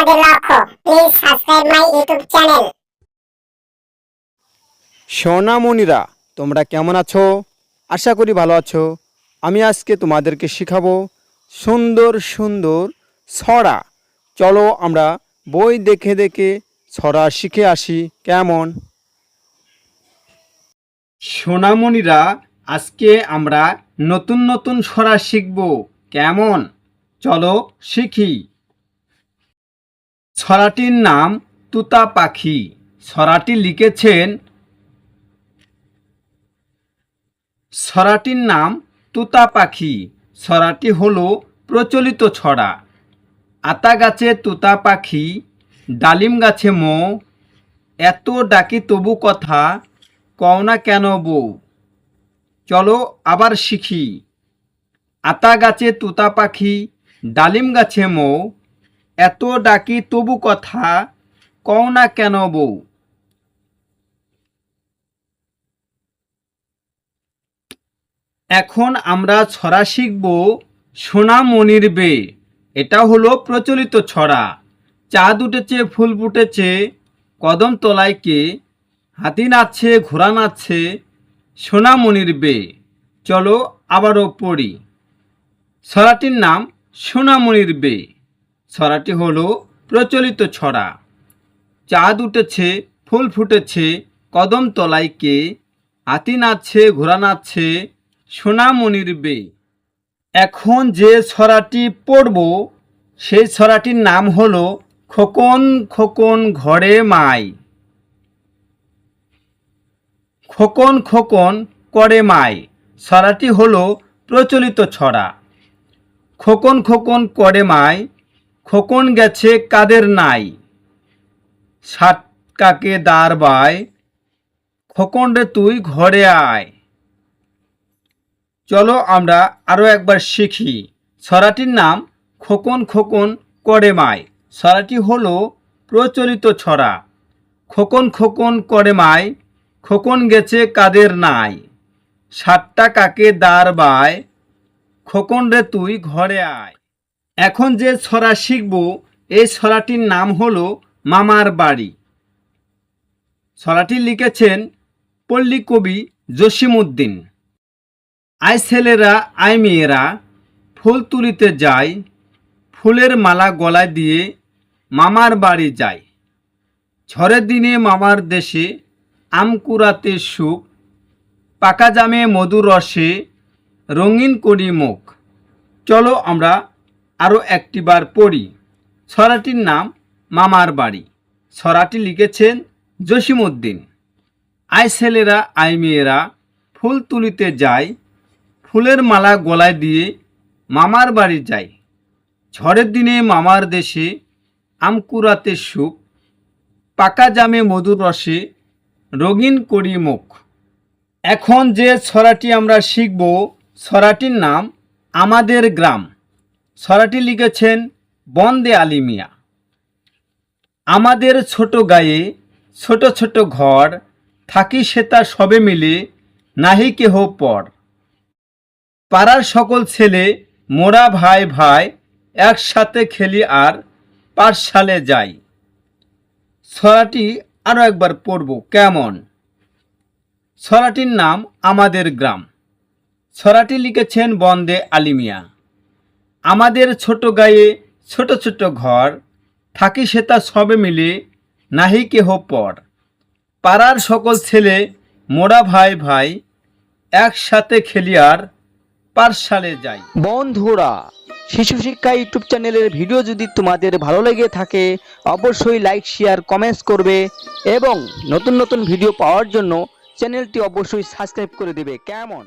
আমাদের লক্ষ্য। Please subscribe my YouTube channel. সোনামণিরা, তোমরা কেমন আছো? আশা করি ভালো আছো। আমি আজকে তোমাদেরকে শেখাবো সুন্দর সুন্দর ছড়া। চলো আমরা বই দেখে দেখে ছড়া শিখে আসি। কেমন? সোনামণিরা, আজকে আমরা নতুন নতুন ছড়া শিখব। কেমন? চলো শিখি। ছড়াটির নাম তুতা পাখি। ছড়াটি লিখেছেন ছড়াটির নাম তুতা পাখি। ছড়াটি হলো প্রচলিত ছড়া। আতা গাছে তুতা পাখি, ডালিম গাছে মো, এত ডাকি তবু কথা, কও না কেন বউ। চলো আবার শিখি। আতা গাছে তুতা পাখি, ডালিম গাছে মো, এত ডাকি তবু কথা, কও না কেন বউ। এখন আমরা ছড়া শিখব সোনামণির বে। এটা হলো প্রচলিত ছড়া। চাঁদ উঠেছে, ফুল ফুটেছে, কদম তলায় কে, হাতি নাচছে, ঘোড়া নাচছে, সোনামণির বে। চলো আবারও পড়ি। ছড়াটির নাম সোনামণির বে। ছড়াটি হলো প্রচলিত ছড়া। চাঁদ উঠেছে, ফুল ফুটেছে, কদম তলায় কে, হাতি নাচছে, ঘোড়া নাচছে, সোনামণির বে। এখন যে ছড়াটি পড়ব সেই ছড়াটির নাম হলো খোকন খোকন ঘরে মাই। খোকন খোকন করে মাই। ছড়াটি হলো প্রচলিত ছড়া। খোকন খোকন করে মাই, খোকন গেছে কাদের নাই, ষাট কাকে দাঁড় বায়, খোকন রে তুই ঘরে আয়। চলো আমরা আরও একবার শিখি। ছড়াটির নাম খোকন খোকন করে মাই। ছড়াটি হলো প্রচলিত ছড়া। খোকন খোকন করে মাই, খোকন গেছে কাদের নাই, ষাটটা কাকে দাঁড় বায়, খোকন রে তুই ঘরে আয়। এখন যে ছড়া শিখব এই ছড়াটির নাম হলো মামার বাড়ি। ছড়াটি লিখেছেন পল্লী কবি জসিমউদ্দিন। আয় ছেলেরা আয় মেয়েরা, ফুল তুলিতে যায়, ফুলের মালা গলায় দিয়ে মামার বাড়ি যায়। ঝড়ের দিনে মামার দেশে আম কুড়াতে সুখ, পাকা জামে মধুর রসে রঙিন করি মুখ। চলো আমরা আরও একটিবার পড়ি। ছড়াটির নাম মামার বাড়ি। ছড়াটি লিখেছেন জসিমউদ্দিন। আয় ছেলেরা আয় মেয়েরা, ফুল তুলিতে যায়, ফুলের মালা গলায় দিয়ে মামার বাড়ি যায়। ঝড়ের দিনে মামার দেশে আম কুড়াতে সুখ, পাকা জামে মধুর রসে রঙিন করি মুখ। এখন যে ছড়াটি আমরা শিখব ছড়াটির নাম আমাদের গ্রাম। ছড়াটি লিখেছেন বন্দে আলী মিয়া। আমাদের ছোট গায়ে ছোট ছোট ঘর, থাকি সেতা সবে মিলে নাহি কেহ পর। পাড়ার সকল ছেলে মোরা ভাই ভাই, একসাথে খেলি আর পাঠশালে যাই। ছড়াটি আরও একবার পড়ব। কেমন? ছড়াটির নাম আমাদের গ্রাম। ছড়াটি লিখেছেন বন্দে আলী মিয়া। আমাদের ছোট গায়ে ছোট ছোট ঘর, থাকি সেতা সবে মিলে নাহি কেহ পর। পাড়ার সকল ছেলে মোরা ভাই ভাই, একসাথে খেলি আর পাঠশালে যাই। বন্ধুরা, শিশু শিক্ষা ইউটিউব চ্যানেলের ভিডিও যদি তোমাদের ভালো লেগে থাকে অবশ্যই লাইক শেয়ার কমেন্টস করবে এবং নতুন নতুন ভিডিও পাওয়ার জন্য চ্যানেলটি অবশ্যই সাবস্ক্রাইব করে দেবে। কেমন?